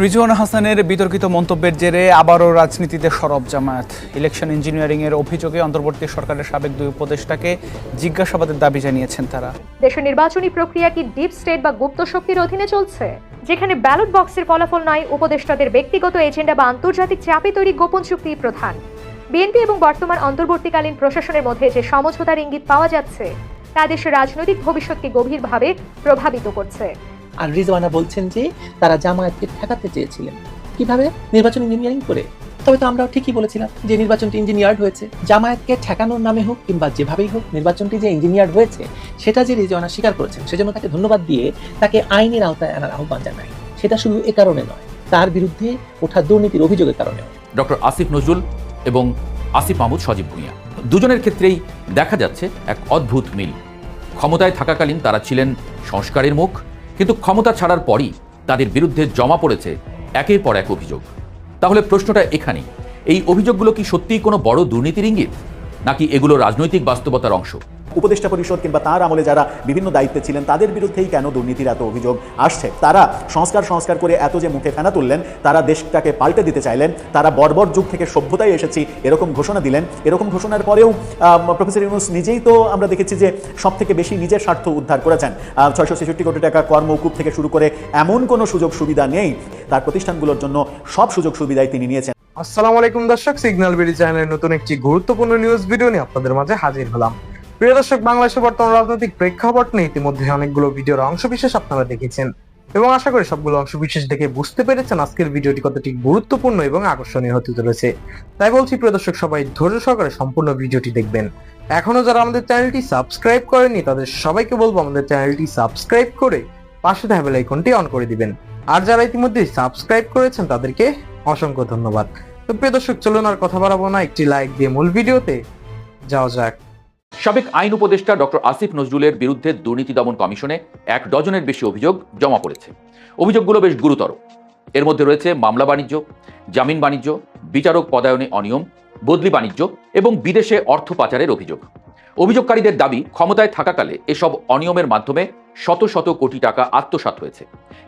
রিজওয়ানা হাসানের বিতর্কিত মন্তব্যের জেরে আবারও রাজনীতিতে সরব জামায়াত। ইলেকশন ইঞ্জিনিয়ারিংয়ের অভিযোগে অন্তর্বর্তী সরকারের সাবেক দুই উপদেষ্টাকে জিজ্ঞাসাবাদের দাবি জানিয়েছেন তারা। দেশের নির্বাচনী প্রক্রিয়া কি ডিপ স্টেট বা গুপ্ত শক্তির অধীনে চলছে, যেখানে ব্যালট বক্সের ফলাফল নয়, উপদেষ্টাদের ব্যক্তিগত এজেন্ডা বা আন্তর্জাতিক চাপে তৈরি গোপন চুক্তি প্রধান? বিএনপি এবং বর্তমান অন্তর্বর্তীকালীন প্রশাসনের মধ্যে যে সমঝোতার ইঙ্গিত পাওয়া যাচ্ছে তা দেশের রাজনৈতিক ভবিষ্যৎকে গভীরভাবে প্রভাবিত করছে। আর রিজওয়ানা বলছেন যে তারা জামায়াতকে ঠেকাতে চেয়েছিলেন। কিভাবে? নির্বাচন ইঞ্জিনিয়ারিং করে। তবে তো আমরাও ঠিকই বলেছিলাম যে নির্বাচনটি ইঞ্জিনিয়ার্ড হয়েছে। জামায়াতকে ঠেকানোর নামে হোক কিংবা যেভাবেই হোক, নির্বাচনটি যে ইঞ্জিনিয়ার্ড হয়েছে সেটা যে রিজওয়ানা স্বীকার করেছেন, সেজন্য তাকে ধন্যবাদ দিয়ে তাকে আইনের আওতায় আনার আহ্বান জানাই। সেটা শুধু এ কারণে নয়, তার বিরুদ্ধে ওঠা দুর্নীতির অভিযোগের কারণেও। ডক্টর আসিফ নজরুল এবং আসিফ মাহমুদ সজীব ভুঁইয়া দুজনের ক্ষেত্রেই দেখা যাচ্ছে এক অদ্ভুত মিল। ক্ষমতায় থাকাকালীন তারা ছিলেন সংস্কারের মুখ, কিন্তু ক্ষমতা ছাড়ার পরই তাদের বিরুদ্ধে জমা পড়েছে একের পর এক অভিযোগ। তাহলে প্রশ্নটা এখানেই, এই অভিযোগগুলো কি সত্যিই কোনো বড় দুর্নীতির ইঙ্গিত, নাকি এগুলো রাজনৈতিক বাস্তবতার অংশ? উপদেষ্টা পরিষদ কিংবা তার আমলে যারা বিভিন্ন দায়িত্বে ছিলেন তাদের বিরুদ্ধেই কেন দুর্নীতির এত অভিযোগ আসছে? তারা সংস্কার করে এত যে মুখে ফেনা তুললেন, তারা দেশটাকে পাল্টে দিতে চাইলেন, তারা বর্বর যুগ থেকে সভ্যতায় এসেছি এরকম ঘোষণা দিলেন। এরকম ঘোষণার পরেও প্রফেসর ইউনূস নিজেই তো আমরা দেখেছি যে সব থেকে বেশি নিজের স্বার্থ উদ্ধার করেছেন। 666 কোটি টাকা কর মওকুফ থেকে শুরু করে এমন কোনো সুযোগ সুবিধা নেই, তার প্রতিষ্ঠানগুলোর জন্য সব সুযোগ সুবিধাই তিনি নিয়েছেন। আসসালামু আলাইকুম দর্শক, সিগন্যাল বিডি চ্যানেলের নতুন একটি গুরুত্বপূর্ণ নিউজ ভিডিও নিয়ে আপনাদের মাঝে হাজির হলাম। প্রিয় দর্শক, বাংলাদেশের বর্তমান রাজনৈতিক প্রেক্ষাপট নিয়ে ইতিমধ্যে অনেকগুলো ভিডিওর অংশবিশেষ আপনারা দেখেছেন এবং আশা করি সবগুলো অংশবিশেষ দেখে বুঝতে পেরেছেন আজকের ভিডিওটি কতটি গুরুত্বপূর্ণ এবং আকর্ষণীয় হতে চলেছে। তাই বলছি প্রিয় দর্শক, সবাই ধৈর্য সহকারে সম্পূর্ণ ভিডিওটি দেখবেন। এখনো যারা আমাদের চ্যানেলটি সাবস্ক্রাইব করেনি তাদের সবাইকে বলবো আমাদের চ্যানেলটি সাবস্ক্রাইব করে পাশে থাকা বেল আইকনটি অন করে দিবেন। আর যারা ইতিমধ্যে সাবস্ক্রাইব করেছেন তাদেরকে অসংখ্য ধন্যবাদ। তো প্রিয় দর্শক, চলুন আর কথা বাড়াবো না, একটি লাইক দিয়ে মূল ভিডিওতে যাওয়া যাক। সাবেক আইন উপদেষ্টা ডক্টর আসিফ নজরুলের বিরুদ্ধে দুর্নীতি দমন কমিশনে 1 ডজনের বেশি অভিযোগ জমা পড়েছে। অভিযোগগুলো বেশ গুরুতর। এর মধ্যে রয়েছে মামলা বাণিজ্য, জামিন বাণিজ্য, বিচারক পদায়নে অনিয়ম, বদলি বাণিজ্য এবং বিদেশে অর্থ পাচারের অভিযোগ। অভিযোগকারীদের দাবি, ক্ষমতায় থাকাকালে এসব অনিয়মের মাধ্যমে শত শত কোটি টাকা আত্মসাৎ হয়েছে।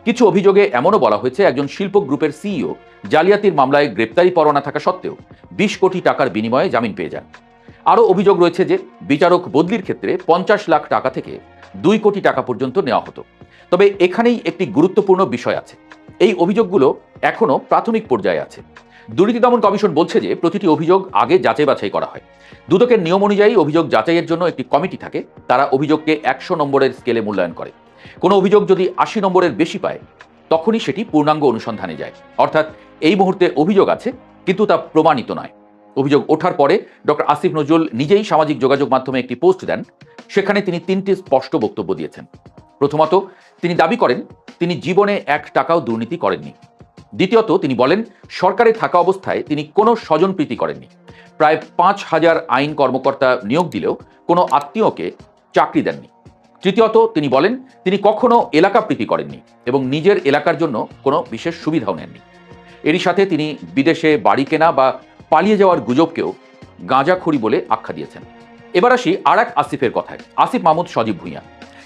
কিছু অভিযোগে এমনও বলা হয়েছে একজন শিল্প গ্রুপের সিইও জালিয়াতির মামলায় গ্রেপ্তারি পরোয়ানা থাকা সত্ত্বেও 20 কোটি টাকার বিনিময়ে জামিন পেয়ে যান। আরও অভিযোগ রয়েছে যে বিচারক বদলির ক্ষেত্রে 50 লাখ টাকা থেকে 2 কোটি টাকা পর্যন্ত নেওয়া হতো। তবে এখানেই একটি গুরুত্বপূর্ণ বিষয় আছে, এই অভিযোগগুলো এখনও প্রাথমিক পর্যায়ে আছে। দুর্নীতি দমন কমিশন বলছে যে প্রতিটি অভিযোগ আগে যাচাই বাছাই করা হয়। দুদকের নিয়ম অনুযায়ী অভিযোগ যাচাইয়ের জন্য একটি কমিটি থাকে, তারা অভিযোগকে 100 নম্বরের স্কেলে মূল্যায়ন করে। কোনো অভিযোগ যদি 80 নম্বরের বেশি পায় তখনই সেটি পূর্ণাঙ্গ অনুসন্ধানে যায়। অর্থাৎ এই মুহূর্তে অভিযোগ আছে কিন্তু তা প্রমাণিত নয়। অভিযোগ ওঠার পরে ডক্টর আসিফ নজরুল নিজেই সামাজিক যোগাযোগ মাধ্যমে একটি পোস্ট দেন, সেখানে তিনি 3টি স্পষ্ট বক্তব্য দিয়েছেন। প্রথমত, তিনি দাবি করেন তিনি জীবনে 1 টাকাও দুর্নীতি করেননি। দ্বিতীয়ত, তিনি বলেন সরকারে থাকা অবস্থায় তিনি কোনো স্বজনপ্রীতি করেননি। প্রায় 5000 আইন কর্মকর্তা নিয়োগ দিলেও কোনো আত্মীয়কে চাকরি দেননি। তৃতীয়ত, তিনি বলেন তিনি কখনো এলাকা প্রীতি করেননি এবং নিজের এলাকার জন্য কোনো বিশেষ সুবিধাও নেননি। এরই সাথে তিনি বিদেশে বাড়ি কেনা বা পালিয়ে যাওয়ার গুজবকেও গাঁজাখড়ি বলে আখ্যা দিয়েছেন। এবার আসি আর এক আসিফের কথায়, আসিফ মাহমুদ সজীব ভুঁইয়া,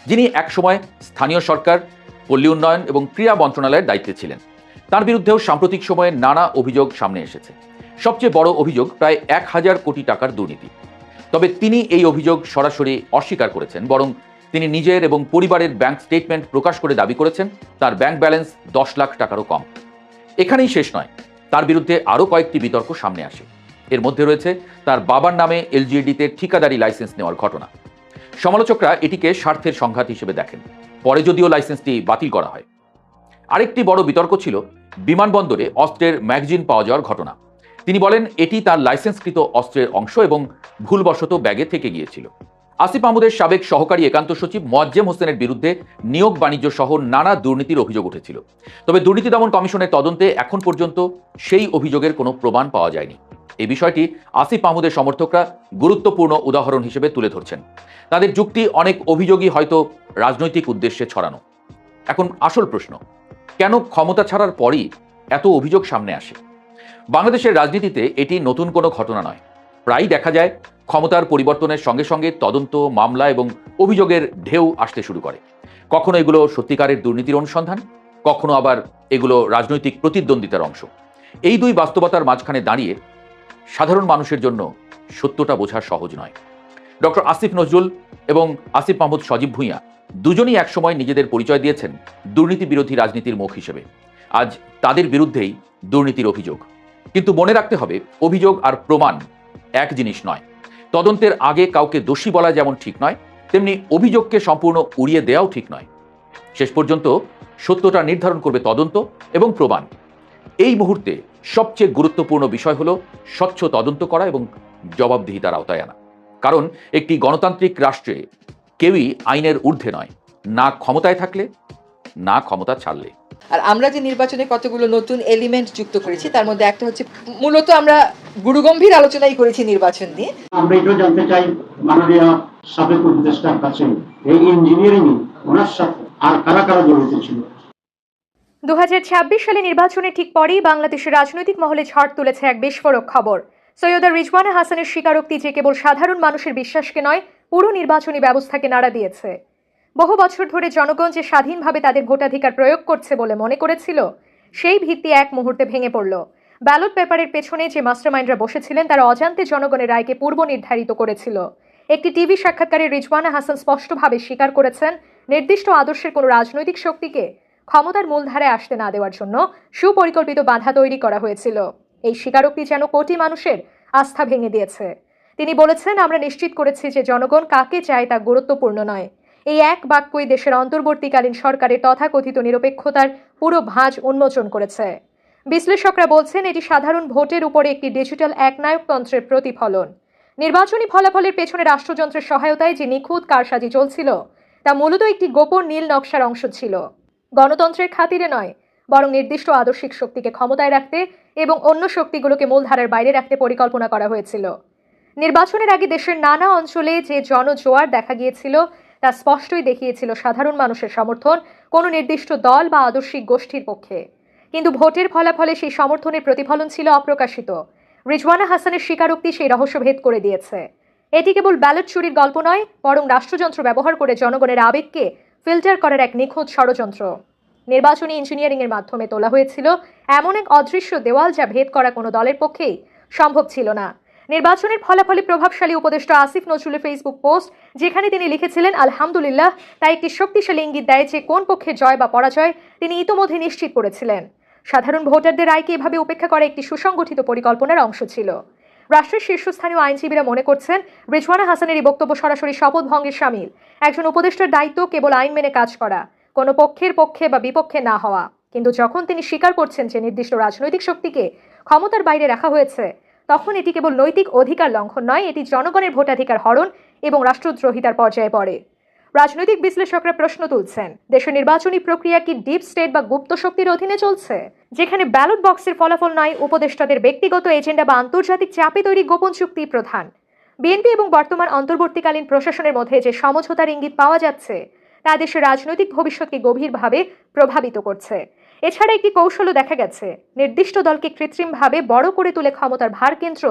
যিনি একসময় স্থানীয় সরকার, পল্লী উন্নয়ন এবং ক্রীড়া মন্ত্রণালয়ের দায়িত্বে ছিলেন। তার বিরুদ্ধেও সাম্প্রতিক সময়ে নানা অভিযোগ সামনে এসেছে। সবচেয়ে বড় অভিযোগ প্রায় 1000 কোটি টাকার দুর্নীতি। তবে তিনি এই অভিযোগ সরাসরি অস্বীকার করেছেন, বরং তিনি নিজের এবং পরিবারের ব্যাংক স্টেটমেন্ট প্রকাশ করে দাবি করেছেন তার ব্যাংক ব্যালেন্স 10 লাখ টাকারও কম। এখানেই শেষ নয়, তার বিরুদ্ধে আরও কয়েকটি বিতর্ক সামনে আসে। এর মধ্যে রয়েছে তার বাবার নামে এলজিইডিতে ঠিকাদারি লাইসেন্স নেওয়ার ঘটনা। সমালোচকরা এটিকে স্বার্থের সংঘাত হিসেবে দেখেন, পরে যদিও লাইসেন্সটি বাতিল করা হয়। আরেকটি বড় বিতর্ক ছিল বিমানবন্দরে অস্ত্রের ম্যাগাজিন পাওয়া যাওয়ার ঘটনা। তিনি বলেন এটি তার লাইসেন্সকৃত অস্ত্রের অংশ এবং ভুলবশত ব্যাগে থেকে গিয়েছিল। আসিফ মাহমুদের সাবেক সহকারী একান্ত সচিব মোয়াজ্জেম হোসেনের বিরুদ্ধে নিয়োগ বাণিজ্য সহ নানা দুর্নীতির অভিযোগ উঠেছিল। তবে দুর্নীতি দমন কমিশনের তদন্তে এখন পর্যন্ত সেই অভিযোগের কোনো প্রমাণ পাওয়া যায়নি। এই বিষয়টি আসিফ মাহমুদের সমর্থকরা গুরুত্বপূর্ণ উদাহরণ হিসেবে তুলে ধরছেন। তাদের যুক্তি, অনেক অভিযোগই হয়তো রাজনৈতিক উদ্দেশ্যে ছড়ানো। এখন আসল প্রশ্ন, কেন ক্ষমতা ছাড়ার পরই এত অভিযোগ সামনে আসে? বাংলাদেশের রাজনীতিতে এটি নতুন কোনো ঘটনা নয়। প্রায়ই দেখা যায় ক্ষমতার পরিবর্তনের সঙ্গে সঙ্গে তদন্ত, মামলা এবং অভিযোগের ঢেউ আসতে শুরু করে। কখনো এগুলো সত্যিকারের দুর্নীতির অনুসন্ধান, কখনো আবার এগুলো রাজনৈতিক প্রতিদ্বন্দ্বিতার অংশ। এই দুই বাস্তবতার মাঝখানে দাঁড়িয়ে সাধারণ মানুষের জন্য সত্যটা বোঝা সহজ নয়। ডক্টর আসিফ নজরুল এবং আসিফ মাহমুদ সজীব ভূঁইয়া দুজনই একসময় নিজেদের পরিচয় দিয়েছেন দুর্নীতি বিরোধী রাজনীতির মুখ হিসেবে। আজ তাদের বিরুদ্ধেই দুর্নীতির অভিযোগ। কিন্তু মনে রাখতে হবে, অভিযোগ আর প্রমাণ এক জিনিস নয়। তদন্তের আগে কাউকে দোষী বলা যেমন ঠিক নয়, তেমনি অভিযোগকে সম্পূর্ণ উড়িয়ে দেওয়াও ঠিক নয়। শেষ পর্যন্ত সত্যটা নির্ধারণ করবে তদন্ত এবং প্রমাণ। এই মুহূর্তে সবচেয়ে গুরুত্বপূর্ণ বিষয় হলো স্বচ্ছ তদন্ত করা এবং জবাবদিহিতার আওতায় আনা। কারণ একটি গণতান্ত্রিক রাষ্ট্রে কেউই আইনের ঊর্ধ্বে নয়, না ক্ষমতায় থাকলে, না ক্ষমতা ছাড়লে। আর আমরা যে নির্বাচনে কতগুলো নতুন এলিমেন্ট যুক্ত করেছি, তার মধ্যে একটা হচ্ছে মূলত আমরা গুরুগম্ভীর আলোচনাই করেছি নির্বাচন নিয়ে। আমরা এটাও জানতে চাই মাননীয় সাবেক উপদেষ্টার কাছে এই ইঞ্জিনিয়ারিং ওনার সাথে আর কারা কারা জড়িত ছিল। 2026 সালে নির্বাচনের ঠিক পরেই বাংলাদেশের রাজনৈতিক মহলে ঝড় তুলেছে এক বিস্ফোরক খবর। সৈয়দা রিজওয়ানা হাসানের স্বীকারোক্তি যে কেবল সাধারণ মানুষের বিশ্বাসকে নয়, পুরো নির্বাচনী ব্যবস্থাকে নাড়া দিয়েছে। বহু বছর ধরে জনগণ যে স্বাধীনভাবে তাদের ভোটাধিকার প্রয়োগ করছে বলে মনে করেছিল, সেই ভিত্তি এক মুহূর্তে ভেঙে পড়ল। ব্যালট পেপারের পেছনে যে মাস্টারমাইন্ডরা বসেছিলেন, তারা অজান্তে জনগণের রায়কে পূর্ব নির্ধারিত করেছিল। একটি টিভি সাক্ষাৎকারে রিজওয়ানা হাসান স্পষ্টভাবে স্বীকার করেছেন, নির্দিষ্ট আদর্শের কোনো রাজনৈতিক শক্তিকে ক্ষমতার মূলধারায় আসতে না দেওয়ার জন্য সুপরিকল্পিত বাধা তৈরি করা হয়েছিল। এই স্বীকারোক্তি যেন কোটি মানুষের আস্থা ভেঙে দিয়েছে। তিনি বলেছেন, আমরা নিশ্চিত করেছি যে জনগণ কাকে চায় তা গুরুত্বপূর্ণ নয়। এই এক বাক্যই দেশের অন্তর্বর্তীকালীন সরকারের তথাকথিত নিরপেক্ষতার পুরো ভাঁজ উন্মোচন করেছে। বিশ্লেষকরা বলছেন, এটি সাধারণ ভোটের উপরে একটি ডিজিটাল একনায়কতন্ত্রের প্রতিফলন। নির্বাচনী ফলাফলের পেছনে রাষ্ট্রযন্ত্রের সহায়তায় যে নিখুঁত কারসাজি চলছিল, তা মূলত একটি গোপন নীল নকশার অংশ ছিল। গণতন্ত্রের খাতিরে নয়, বরং নির্দিষ্ট আদর্শিক শক্তিকে ক্ষমতায় রাখতে এবং অন্য শক্তিগুলোকে মূলধারার বাইরে রাখতে পরিকল্পনা করা হয়েছিল। নির্বাচনের আগে দেশের নানা অঞ্চলে যে জনজোয়ার দেখা গিয়েছিল, তা স্পষ্টই দেখিয়েছিল সাধারণ মানুষের সমর্থন কোনো নির্দিষ্ট দল বা আদর্শিক গোষ্ঠীর পক্ষে। কিন্তু ভোটের ফলাফলে সেই সমর্থনের প্রতিফলন ছিল অপ্রকাশিত। রিজওয়ানা হাসানের স্বীকারোক্তি সেই রহস্য ভেদ করে দিয়েছে। এটি কেবল ব্যালট চুরির গল্প নয়, বরং রাষ্ট্রযন্ত্র ব্যবহার করে জনগণের আবেগকে ফিল্টার করার এক নিখুঁত ষড়যন্ত্র। নির্বাচনী ইঞ্জিনিয়ারিংয়ের মাধ্যমে তোলা হয়েছিল এমন এক অদৃশ্য দেওয়াল, যা ভেদ করা কোনো দলের পক্ষেই সম্ভব ছিল না। নির্বাচনের ফলাফলে প্রভাবশালী উপদেষ্টা আসিফ নজরুলের ফেসবুক পোস্ট, যেখানে তিনি লিখেছিলেন আলহামদুলিল্লাহ, তা একটি শক্তিশালী ইঙ্গিত দেয় যে কোন পক্ষের জয় বা পরাজয় তিনি ইতোমধ্যে নিশ্চিত করেছিলেন। সাধারণ ভোটারদের রায়কে এভাবে উপেক্ষা করা একটি সুসংগঠিত পরিকল্পনার অংশ ছিল। রাষ্ট্রের শীর্ষস্থানীয় আইনজীবীরা মনে করছেন, রিজওয়ানা হাসানের এই বক্তব্য সরাসরি শপথ ভঙ্গের শামিল। একজন উপদেষ্টার দায়িত্ব কেবল আইন মেনে কাজ করা, কোনো পক্ষের পক্ষে বা বিপক্ষে না হওয়া। কিন্তু যখন তিনি স্বীকার করছেন যে নির্দিষ্ট রাজনৈতিক শক্তিকে ক্ষমতার বাইরে রাখা হয়েছে, তখন এটি কেবল নৈতিক অধিকার লঙ্ঘন নয়, এটি জনগণের ভোটাধিকার হরণ এবং রাষ্ট্রদ্রোহিতার পর্যায়ে পড়ে। রাজনৈতিক বিশ্লেষকরা প্রশ্ন তুলছেন, দেশের নির্বাচনী প্রক্রিয়া কি ডিপ স্টেট বা গুপ্ত শক্তির অধীনে চলছে, যেখানে ব্যালট বক্সের ফলাফল নয়, উপদেষ্টাদের ব্যক্তিগত এজেন্ডা বা আন্তর্জাতিক চাপে তৈরি গোপন চুক্তি প্রধান। বিএনপি এবং বর্তমান অন্তর্বর্তীকালীন প্রশাসনের মধ্যে যে সমঝোতার ইঙ্গিত পাওয়া যাচ্ছে, তা দেশের রাজনৈতিক ভবিষ্যৎকে গভীরভাবে প্রভাবিত করছে। এছাড়া একটি কৌশলও দেখা গেছে, নির্দিষ্ট দলকে কৃত্রিমভাবে বড় করে তুলে ক্ষমতার ভারকেন্দ্র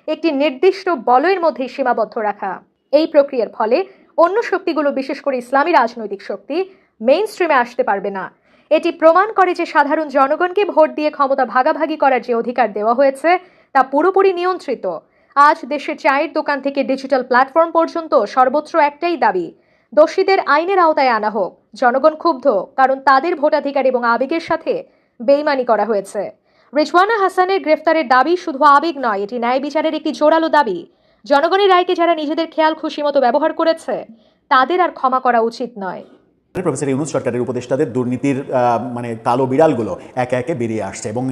একটি নির্দিষ্ট বলয়ের মধ্যেই সীমাবদ্ধ রাখা। এই প্রক্রিয়ার ফলে অন্য শক্তিগুলো, বিশেষ করে ইসলামী রাজনৈতিক শক্তি, মেইন স্ট্রিমে আসতে পারবে না। এটি প্রমাণ করে যে সাধারণ জনগণকে ভোট দিয়ে ক্ষমতা ভাগাভাগি করার যে অধিকার দেওয়া হয়েছে, তা পুরোপুরি নিয়ন্ত্রিত। আজ দেশের চায়ের দোকান থেকে ডিজিটাল প্ল্যাটফর্ম পর্যন্ত সর্বত্র একটাই দাবি, দোষীদের আইনের আওতায় আনা হোক। জনগণ ক্ষুব্ধ, কারণ তাদের ভোটাধিকার এবং আবেগের সাথে বেইমানি করা হয়েছে। রিজওয়ানা হাসানের গ্রেফতারের দাবি শুধু আবেগ নয়, এটি ন্যায় বিচারের একটি জোরালো দাবি। জনগণের রায়কে যারা নিজেদের খেয়াল খুশি মতো ব্যবহার করেছে, তাদের আর ক্ষমা করা উচিত নয়। প্রফেসর ইউনূস সরকারের উপদেষ্টাদের দুর্নীতির কালো বিড়ালগুলো একে একে বেরিয়ে আসছে এবং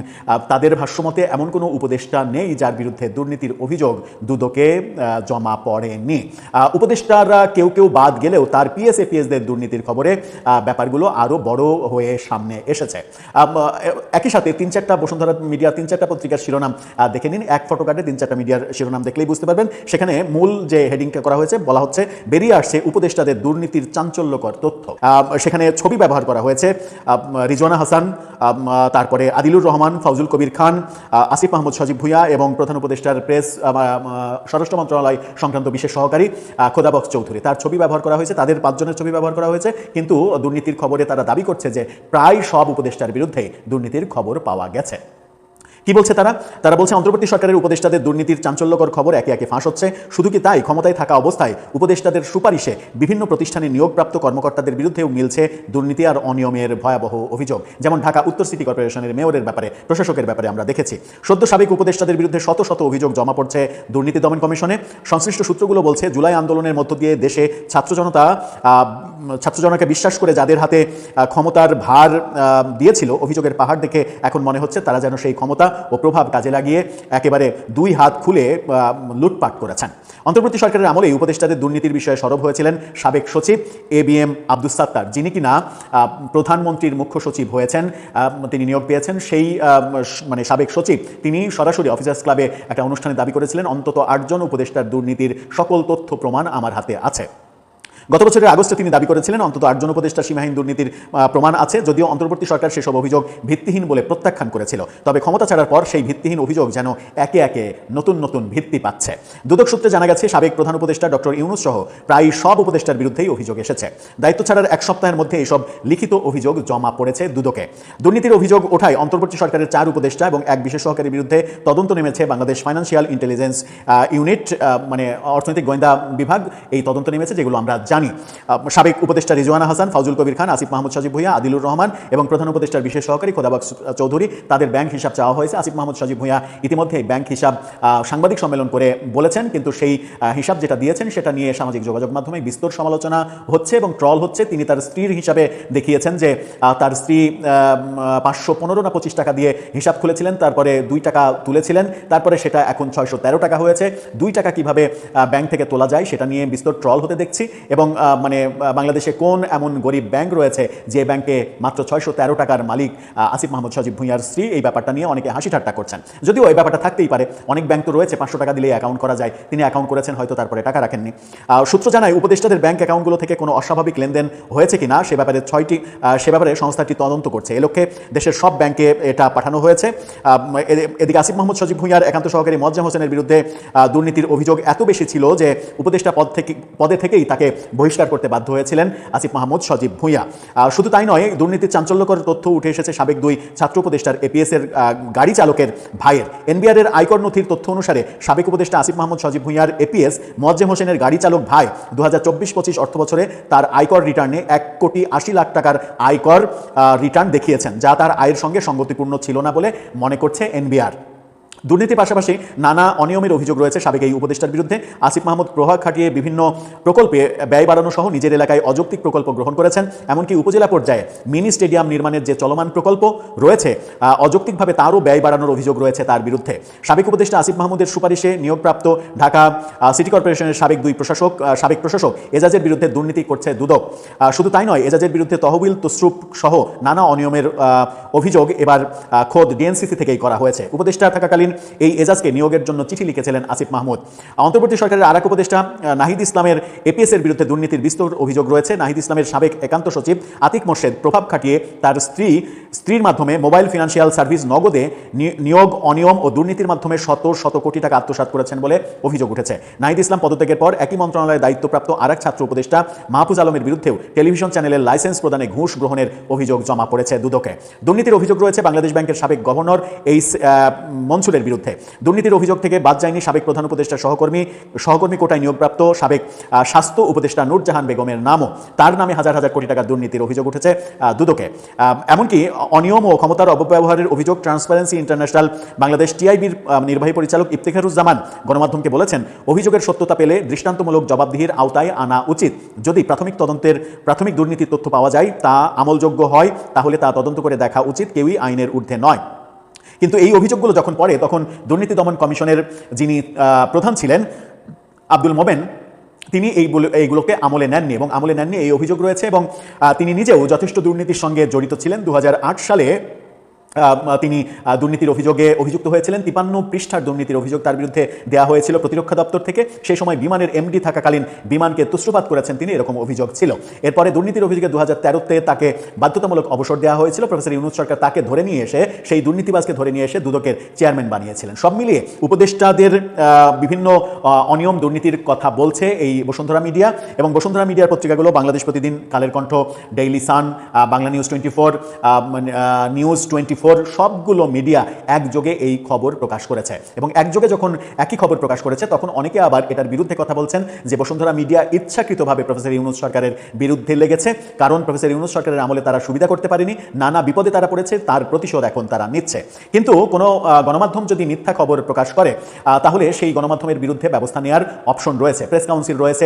তাদের ভাষ্যমতে এমন কোনো উপদেষ্টা নেই যার বিরুদ্ধে দুর্নীতির অভিযোগ দুদকে জমা পড়েনি। উপদেষ্টারা কেউ কেউ বাদ গেলেও তার পিএসএফিএসদের দুর্নীতির খবরে ব্যাপারগুলো আরও বড় হয়ে সামনে এসেছে। একই সাথে 3-4টা বসুন্ধরা মিডিয়া 3-4টা পত্রিকার শিরোনাম দেখে নিন। এক ফটোকার্ডে 3-4টা মিডিয়ার শিরোনাম দেখলেই বুঝতে পারবেন। সেখানে মূল যে হেডিংটা করা হয়েছে, বলা হচ্ছে বেরিয়ে আসছে উপদেষ্টাদের দুর্নীতির চাঞ্চল্যকর তথ্য। সেখানে ছবি ব্যবহার করা হয়েছে রিজওয়ানা হাসান, তারপরে আদিলুর রহমান, ফাউজুল কবির খান, আসিফ মাহমুদ সজীব ভুঁইয়া এবং প্রধান উপদেষ্টার প্রেস স্বরাষ্ট্র মন্ত্রণালয় সংক্রান্ত বিশেষ সহকারী খোদাবক্স চৌধুরী, তার ছবি ব্যবহার করা হয়েছে। তাদের 5 জনের ছবি ব্যবহার করা হয়েছে, কিন্তু দুর্নীতির খবরে তারা দাবি করছে যে প্রায় সব উপদেষ্টার বিরুদ্ধে দুর্নীতির খবর পাওয়া গেছে। কি বলছে তারা বলছে অন্তর্বর্তী সরকারের উপদেষ্টাদের দুর্নীতির চাঞ্চল্যকর খবর একে একে ফাঁস হচ্ছে। শুধু কি তাই, ক্ষমতায় থাকা অবস্থায় উপদেষ্টাদের সুপারিশে বিভিন্ন প্রতিষ্ঠানে নিয়োগপ্রাপ্ত কর্মকর্তাদের বিরুদ্ধেও মিলছে দুর্নীতি আর অনিয়মের ভয়াবহ অভিযোগ। যেমন ঢাকা উত্তর সিটি কর্পোরেশনের মেয়রের ব্যাপারে, প্রশাসকের ব্যাপারে আমরা দেখেছি। সদ্য সাবেক উপদেষ্টাদের বিরুদ্ধে শত শত অভিযোগ জমা পড়ছে দুর্নীতি দমন কমিশনে। সংশ্লিষ্ট সূত্রগুলো বলছে জুলাই আন্দোলনের মধ্য দিয়ে দেশে ছাত্রজনকে বিশ্বাস করে যাদের হাতে ক্ষমতার ভার দিয়েছিল, অভিযোগের পাহাড় দেখে এখন মনে হচ্ছে তারা যেন সেই ক্ষমতা ও প্রভাব কাজে লাগিয়ে একেবারে 2 হাত খুলে লুটপাট করেছেন। অন্তর্বর্তী সরকারের আমলেই উপদেষ্টাদের দুর্নীতির বিষয়ে সরব হয়েছিলেন সাবেক সচিব ABM আব্দুস সাত্তার, যিনি কিনা প্রধানমন্ত্রীর মুখ্য সচিব হয়েছেন, তিনি নিয়োগ পেয়েছেন। সেই সাবেক সচিব তিনি সরাসরি অফিসার্স ক্লাবে একটা অনুষ্ঠানে দাবি করেছিলেন অন্তত 8 জন উপদেষ্টার দুর্নীতির সকল তথ্য প্রমাণ আমার হাতে আছে। গত বছরের আগস্টে তিনি দাবি করেছিলেন অন্তত 8 জন উপদেষ্টা সীমাহীন দুর্নীতির প্রমাণ আছে, যদিও অন্তর্বর্তী সরকার সেসব অভিযোগ ভিত্তিহীন বলে প্রত্যাখ্যান করেছিল। তবে ক্ষমতা ছাড়ার পর সেই ভিত্তিহীন অভিযোগ যেন একে একে নতুন নতুন ভিত্তি পাচ্ছে। দুদক সূত্রে জানা গেছে সাবেক প্রধান উপদেষ্টা ডক্টর ইউনূস সহ প্রায় সব উপদেষ্টার বিরুদ্ধেই অভিযোগ এসেছে। দায়িত্ব ছাড়ার 1 সপ্তাহের মধ্যে এইসব লিখিত অভিযোগ জমা পড়েছে দুদকে। দুর্নীতির অভিযোগ ওঠায় অন্তর্বর্তী সরকারের 4 উপদেষ্টা এবং 1 বিশেষ সহকারীর বিরুদ্ধে তদন্ত নেমেছে বাংলাদেশ ফাইন্যান্সিয়াল ইন্টেলিজেন্স ইউনিট, অর্থনৈতিক গোয়েন্দা বিভাগ। এই তদন্ত নেমেছে, যেগুলো আমরা জানি। সাবেক উপদেষ্টা রিজওয়ানা হাসান, ফাউজুল কবির খান, আসিফ মাহমুদ সজীব ভুঁইয়া, আদিলুর রহমান এবং প্রধান উপদেষ্টার বিশেষ সহকারী খোদাবক্স চৌধুরী, তাদের ব্যাংক হিসাব চাওয়া হয়েছে। আসিফ মাহমুদ সজীব ভুঁইয়া ইতিমধ্যে ব্যাংক হিসাব সাংবাদিক সম্মেলন করে বলেছেন, কিন্তু সেই হিসাব যেটা দিয়েছেন সেটা নিয়ে সামাজিক যোগাযোগ মাধ্যমে বিস্তর সমালোচনা হচ্ছে এবং ট্রল হচ্ছে। তিনি তার স্ত্রীর হিসাবে দেখিয়েছেন যে তার স্ত্রী 515 না 25 টাকা দিয়ে হিসাব খুলেছিলেন, তারপরে 2 টাকা তুলেছিলেন, তারপরে সেটা এখন 613 টাকা হয়েছে। 2 টাকা কিভাবে ব্যাংক থেকে তোলা যায় সেটা নিয়ে বিস্তর ট্রল হতে দেখছি। এবং বাংলাদেশে কোন এমন গরিব ব্যাংক রয়েছে যে ব্যাংকে মাত্র 613 টাকার মালিক আসিফ মাহমুদ সজীব ভুঁইয়ার স্ত্রী? এই ব্যাপারটা নিয়ে অনেকে হাসি ঠাট্টা করছেন, যদিও এই ব্যাপারটা থাকতেই পারে। অনেক ব্যাংক তো রয়েছে 500 টাকা দিলেই অ্যাকাউন্ট করা যায়, তিনি অ্যাকাউন্ট করেছেন, হয়তো তারপরে টাকা রাখেননি। সূত্র জানায় উপদেষ্টাদের ব্যাংক অ্যাকাউন্টগুলো থেকে কোনো অস্বাভাবিক লেনদেন হয়েছে কিনা সে ব্যাপারে সংস্থাটি তদন্ত করছে। এ লক্ষ্যে দেশের সব ব্যাংকে এটা পাঠানো হয়েছে। এদিকে আসিফ মাহমুদ সজীব ভুঁইয়ার একান্ত সহকারী মোয়াজ্জেম হোসেনের বিরুদ্ধে দুর্নীতির অভিযোগ এত বেশি ছিল যে উপদেষ্টা পদে থেকেই তাকে বহিষ্কার করতে বাধ্য হয়েছিলেন আসিফ মাহমুদ সজীব ভুঁইয়া। শুধু তাই নয়, দুর্নীতির চাঞ্চল্যকর তথ্য উঠে এসেছে সাবেক 2 ছাত্র উপদেষ্টার APS এর গাড়ি চালকের ভাইয়ের। NBR এর আয়কর নথির তথ্য অনুসারে সাবেক উপদেষ্টা আসিফ মাহমুদ সজীব ভুঁইয়ার APS মোয়াজ্জেম হোসেনের গাড়ি চালক ভাই 2024-25 অর্থ বছরে তার আয়কর রিটার্নে 1,80,00,000 টাকার আয়কর রিটার্ন দেখিয়েছেন, যা তার আয়ের সঙ্গে সঙ্গতিপূর্ণ ছিল না বলে মনে করছে NBR। দুর্নীতির পাশাপাশি নানা অনিয়মের অভিযোগ রয়েছে সাবেক এই উপদেষ্টার বিরুদ্ধে। আসিফ মাহমুদ প্রভাব খাটিয়ে বিভিন্ন প্রকল্পে ব্যয় বাড়ানো সহ নিজের এলাকায় অযৌক্তিক প্রকল্প গ্রহণ করেছেন। এমনকি উপজেলা পর্যায়ে মিনি স্টেডিয়াম নির্মাণের যে চলমান প্রকল্প রয়েছে, অযৌক্তিকভাবে তারও ব্যয় বাড়ানোর অভিযোগ রয়েছে তার বিরুদ্ধে। সাবেক উপদেষ্টা আসিফ মাহমুদের সুপারিশে নিয়োগপ্রাপ্ত ঢাকা সিটি কর্পোরেশনের সাবেক প্রশাসক এজাজের বিরুদ্ধে দুর্নীতি করছে দুদক। শুধু তাই নয়, এজাজের বিরুদ্ধে তহবিল তসরুপ সহ নানা অনিয়মের অভিযোগ এবার খোদ DNCC থেকেই করা হয়েছে। উপদেষ্টা থাকাকালীন এই এজাজকে নিয়োগের জন্য চিঠি লিখেছিলেন আসিফ মাহমুদ। অন্তর্বর্তী সরকারের আরেক উপদেষ্টা নাহিদ ইসলামের APS এর বিরুদ্ধে দুর্নীতির বিস্তর অভিযোগ রয়েছে। নাহিদ ইসলামের সাবেক একান্ত সচিব আতিক মোর্শেদ প্রভাব খাটিয়ে তার স্ত্রীর মাধ্যমে মোবাইল ফিনান্সিয়াল সার্ভিস নগদে নিয়োগ অনিয়ম ও দুর্নীতির মাধ্যমে শত কোটি টাকা আত্মসাৎ করেছেন বলে অভিযোগ উঠেছে। নাহিদ ইসলাম পদত্যাগের পর একই মন্ত্রণালয়ে দায়িত্বপ্রাপ্ত আরেক ছাত্র উপদেষ্টা মাহফুজ আলমের বিরুদ্ধেও টেলিভিশন চ্যানেলের লাইসেন্স প্রদানে ঘুষ গ্রহণের অভিযোগ জমা পড়েছে দুদকে। দুর্নীতির অভিযোগ রয়েছে বাংলাদেশ ব্যাংকের সাবেক গভর্নর মনসুরের বিরুদ্ধে। দুর্নীতির অভিযোগ থেকে বাদ যায়নি সাবেক প্রধান উপদেষ্টার সহকর্মী কোটায় নিয়োগপ্রাপ্ত সাবেক স্বাস্থ্য উপদেষ্টা নূরজাহান বেগমের নামও। তার নামে হাজার হাজার কোটি টাকার দুর্নীতির অভিযোগ উঠেছে দুদকে। এমনকি অনিয়ম ও ক্ষমতার অপব্যবহারের অভিযোগ ট্রান্সপারেন্সি ইন্টারন্যাশনাল বাংলাদেশ TIB-র নির্বাহী পরিচালক ইফতেখারুজ্জামান গণমাধ্যমকে বলেছেন, অভিযোগের সত্যতা পেলে দৃষ্টান্তমূলক জবাবদিহির আওতায় আনা উচিত। যদি প্রাথমিক দুর্নীতির তথ্য পাওয়া যায়, তা আমলযোগ্য হয়, তাহলে তা তদন্ত করে দেখা উচিত। কেউই আইনের ঊর্ধ্বে নয়। কিন্তু এই অভিযোগগুলো যখন পড়ে, তখন দুর্নীতি দমন কমিশনের যিনি প্রধান ছিলেন আব্দুল মোমেন, তিনি এইগুলোকে আমলে নেননি এবং আমলে নেননি এই অভিযোগ রয়েছে। এবং তিনি নিজেও যথেষ্ট দুর্নীতির সঙ্গে জড়িত ছিলেন। 2008 সালে তিনি দুর্নীতির অভিযোগে অভিযুক্ত হয়েছিলেন। 53 পৃষ্ঠার দুর্নীতির অভিযোগ তার বিরুদ্ধে দেওয়া হয়েছিল প্রতিরক্ষা দপ্তর থেকে। সেই সময় বিমানের এমডি থাকাকালীন বিমানকে তুচ্ছপাত করেছেন তিনি, এরকম অভিযোগ ছিল। এরপরে দুর্নীতির অভিযোগে 2013-তে তাকে বাধ্যতামূলক অবসর দেওয়া হয়েছিল। প্রফেসর ইউনূস সরকার তাকে ধরে নিয়ে এসে, সেই দুর্নীতিবাজকে ধরে নিয়ে এসে দুদকের চেয়ারম্যান বানিয়েছিলেন। সব মিলিয়ে উপদেষ্টাদের বিভিন্ন অনিয়ম দুর্নীতির কথা বলছে এই বসুন্ধরা মিডিয়া, এবং বসুন্ধরা মিডিয়ার পত্রিকাগুলো বাংলাদেশ প্রতিদিন, Kaler Kantho, Daily Sun, Bangla news 24, news 24, সবগুলো মিডিয়া একযোগে এই খবর প্রকাশ করেছে। এবং একযোগে যখন একই খবর প্রকাশ করেছে তখন অনেকে আবার এটার বিরুদ্ধে কথা বলছেন যে বসুন্ধরা মিডিয়া ইচ্ছাকৃতভাবে প্রফেসর ইউনূস সরকারের বিরুদ্ধে লেগেছে, কারণ প্রফেসর ইউনূস সরকারের আমলে তারা সুবিধা করতে পারেনি, নানা বিপদে তারা পড়েছে, তার প্রতিশোধ এখন তারা নিচ্ছে। কিন্তু কোনো গণমাধ্যম যদি মিথ্যা খবর প্রকাশ করে তাহলে সেই গণমাধ্যমের বিরুদ্ধে ব্যবস্থা নেওয়ার অপশন রয়েছে, প্রেস কাউন্সিল রয়েছে,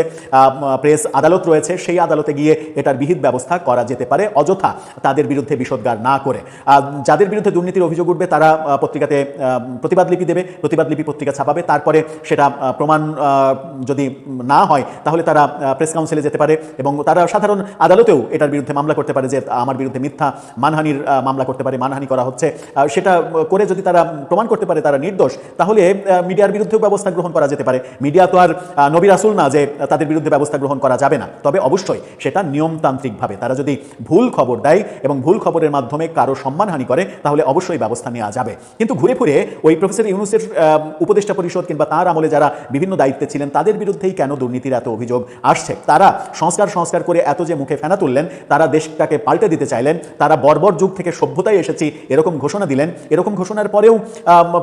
প্রেস আদালত রয়েছে, সেই আদালতে গিয়ে এটার বিহিত ব্যবস্থা করা যেতে পারে, অযথা তাদের বিরুদ্ধে বিষোদ্গার না করে। যাদের বিরুদ্ধে দুর্নীতির অভিযোগ উঠবে তারা পত্রিকাতে প্রতিবাদ লিপি দেবে, প্রতিবাদ লিপি পত্রিকা ছাপাবে, তারপরে সেটা প্রমাণ যদি না হয় তাহলে তারা প্রেস কাউন্সিলে যেতে পারে এবং তারা সাধারণ আদালতেও এটার বিরুদ্ধে মামলা করতে পারে যে আমার বিরুদ্ধে মিথ্যা মানহানির মামলা করতে পারে, মানহানি করা হচ্ছে। সেটা করে যদি তারা প্রমাণ করতে পারে তারা নির্দোষ, তাহলে মিডিয়ার বিরুদ্ধেও ব্যবস্থা গ্রহণ করা যেতে পারে। মিডিয়া তো আর নবী রাসূল না যে তাদের বিরুদ্ধে ব্যবস্থা গ্রহণ করা যাবে না, তবে অবশ্যই সেটা নিয়মতান্ত্রিকভাবে। তারা যদি ভুল খবর দেয় এবং ভুল খবরের মাধ্যমে কারো সম্মানহানি করে তাহলে অবশ্যই ব্যবস্থা নেওয়া যাবে। কিন্তু ঘুরে ফিরে ওই প্রফেসর ইউনূসের উপদেষ্টা পরিষদ কিংবা তার আমলে যারা বিভিন্ন দায়িত্বে ছিলেন তাদের বিরুদ্ধেই কেন দুর্নীতির এত অভিযোগ আসছে? তারা সংস্কার করে এত যে মুখে ফেনা তুললেন, তারা দেশটাকে পাল্টে দিতে চাইলেন, তারা বর্বর যুগ থেকে সভ্যতায় এসেছি এরকম ঘোষণা দিলেন। এরকম ঘোষণার পরেও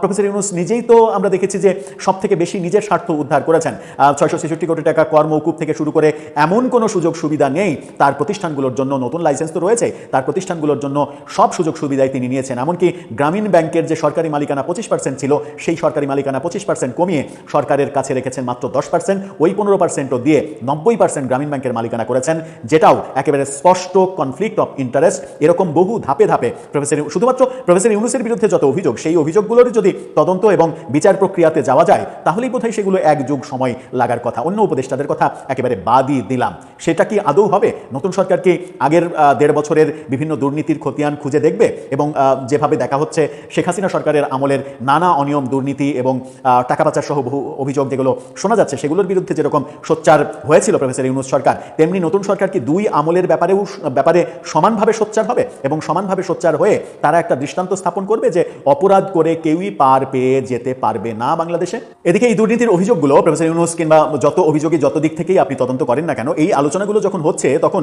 প্রফেসর ইউনূস নিজেই তো আমরা দেখেছি যে সব থেকে বেশি নিজের স্বার্থ উদ্ধার করেছেন। 666 কোটি টাকা কর মওকুফ থেকে শুরু করে এমন কোনো সুযোগ সুবিধা নেই তার প্রতিষ্ঠানগুলোর জন্য, নতুন লাইসেন্স তো রয়েছে, তার প্রতিষ্ঠানগুলোর জন্য সব সুযোগ সুবিধাই তিনি নিয়েছেন। এমনকি গ্রামীণ ব্যাংকের যে সরকারি মালিকানা 25% ছিল, সেই সরকারি মালিকানা 25% কমিয়ে সরকারের কাছে রেখেছেন মাত্র 10%, ওই 15%ও দিয়ে 90% গ্রামীণ ব্যাংকের মালিকানা করেছেন, যেটাও একেবারে স্পষ্ট কনফ্লিক্ট অফ ইন্টারেস্ট। এরকম বহু ধাপে ধাপে শুধুমাত্র প্রফেসর ইউনূসের বিরুদ্ধে যত অভিযোগ, সেই অভিযোগগুলোর যদি তদন্ত এবং বিচার প্রক্রিয়াতে যাওয়া যায় তাহলেই বোধহয় সেগুলো এক যুগ সময় লাগার কথা। অন্য উপদেষ্টাদের কথা একেবারে বাদই দিলাম। সেটা কি আদৌ হবে? নতুন সরকার কি আগের 1.5 বছরের বিভিন্ন দুর্নীতির খতিয়ান খুঁজে দেখবে এবং যেভাবে দেখা হচ্ছে শেখ হাসিনা সরকারের আমলের নানা অনিয়ম, দুর্নীতি এবং টাকা পাচার সহ বহু অভিযোগ যেগুলো শোনা যাচ্ছে, সেগুলোর বিরুদ্ধে যেরকম সোচ্চার হয়েছিল প্রফেসর ইউনূস সরকার, তেমনি নতুন সরকার কি দুই আমলের ব্যাপারে সমানভাবে সোচ্চার হবে এবং সমানভাবে সোচ্চার হয়ে তারা একটা দৃষ্টান্ত স্থাপন করবে যে অপরাধ করে কেউই পার পেয়ে যেতে পারবে না বাংলাদেশে? এদিকে এই দুর্নীতির অভিযোগগুলো প্রফেসর ইউনূস কিংবা যত অভিযোগে যত দিক থেকেই আপনি তদন্ত করেন না কেন, এই আলোচনাগুলো যখন হচ্ছে তখন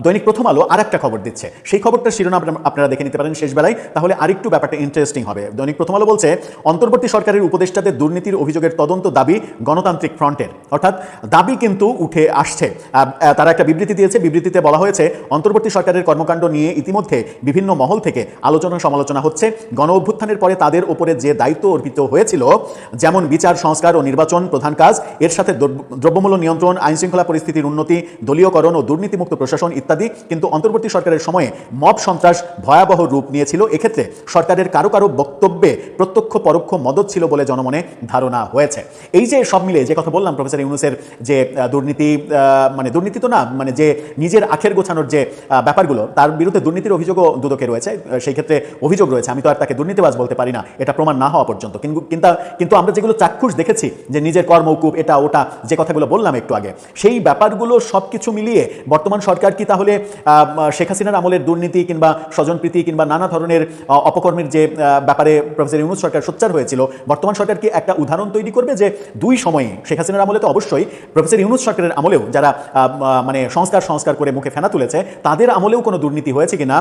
দৈনিক প্রথম আলো আর একটা খবর দিচ্ছে। সেই খবরটার শিরোনাম আপনারা দেখে নিতে পারেন শেষ বেলায়, তাহলে আরেকটু ব্যাপারটা ইন্টারেস্টিং হবে। দৈনিক প্রথম আলো বলছে, অন্তর্বর্তী সরকারের উপদেষ্টাদের দুর্নীতির অভিযোগের তদন্ত দাবি গণতান্ত্রিক ফ্রন্টের। অর্থাৎ দাবি কিন্তু উঠে আসছে। তারা একটা বিবৃতি দিয়েছে, বিবৃতিতে বলা হয়েছে অন্তর্বর্তী সরকারের কর্মকাণ্ড নিয়ে ইতিমধ্যে বিভিন্ন মহল থেকে আলোচনা সমালোচনা হচ্ছে। গণ অভ্যুত্থানের পরে তাদের ওপরে যে দায়িত্ব অর্পিত হয়েছিল, যেমন বিচার সংস্কার ও নির্বাচন প্রধান কাজ, এর সাথে দ্রব্যমূল্য নিয়ন্ত্রণ, আইনশৃঙ্খলা পরিস্থিতির উন্নতি, দলীয়করণ ও দুর্নীতিমুক্ত প্রশাসন ইত্যাদি, কিন্তু অন্তর্বর্তী সরকারের সময়ে মব সন্ত্রাস ভয়াবহ রূপ নিয়েছিল। এক্ষেত্রে সরকারের কারো বক্তব্যে প্রত্যক্ষ পরোক্ষ মদত ছিল বলে জনমনে ধারণা হয়েছে। এই যে সব মিলে যে কথা বললাম, প্রফেসর ইউনূসের যে দুর্নীতি তো না, যে নিজের আখের গোছানোর যে ব্যাপারগুলো, তার বিরুদ্ধে দুর্নীতির অভিযোগও দুদকে রয়েছে। সেই ক্ষেত্রে অভিযোগ রয়েছে, আমি তো আর তাকে দুর্নীতিবাজ বলতে পারি না এটা প্রমাণ না হওয়া পর্যন্ত। কিন্তু আমরা যেগুলো চাক্ষুষ দেখেছি, যে নিজের কর মওকুফ, এটা ওটা যে কথাগুলো বললাম একটু আগে, সেই ব্যাপারগুলো সবকিছু মিলিয়ে বর্তমান সরকার কি তাহলে শেখ হাসিনার আমলের দুর্নীতি কিংবা স্বজনপ্রীতি কিংবা নানা ধরনের অপকর্মের যে ব্যাপারে প্রফেসর ইউনূস সরকার সোচ্চার হয়েছিল, বর্তমান সরকার কি একটা উদাহরণ তৈরি করবে যে দুই সময়ে, শেখ হাসিনার আমলে তো অবশ্যই, প্রফেসর ইউনূস সরকারের আমলেও যারা সংস্কার করে মুখে ফেনা তুলেছে তাদের আমলেও কোনো দুর্নীতি হয়েছে কিনা,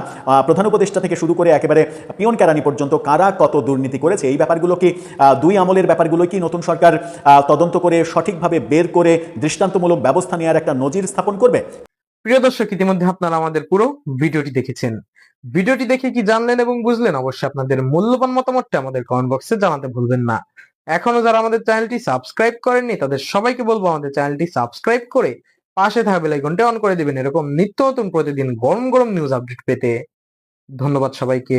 প্রধান উপদেষ্টা থেকে শুরু করে একেবারে পিয়ন কেরানি পর্যন্ত কারা কত দুর্নীতি করেছে, এই ব্যাপারগুলো কি দুই আমলের ব্যাপারগুলো কি নতুন সরকার তদন্ত করে সঠিকভাবে বের করে দৃষ্টান্তমূলক ব্যবস্থা নেওয়ার একটা নজির স্থাপন করবে? প্রিয় দর্শক, ইতিমধ্যে আপনারা আমাদের পুরো ভিডিওটি দেখেছেন। ভিডিওটি দেখে কি জানলেন এবং বুঝলেন, অবশ্যই আপনাদের মূল্যবান মতামতটা আমাদের কমেন্ট বক্সে জানাতে ভুলবেন না। এখনো যারা আমাদের চ্যানেলটি সাবস্ক্রাইব করেননি তাদের সবাইকে বলবো আমাদের চ্যানেলটি সাবস্ক্রাইব করে পাশে থাকা বেল আইকনটি অন করে দিবেন, এরকম নিত্য নতুন প্রতিদিন গরম গরম নিউজ আপডেট পেতে। ধন্যবাদ সবাইকে।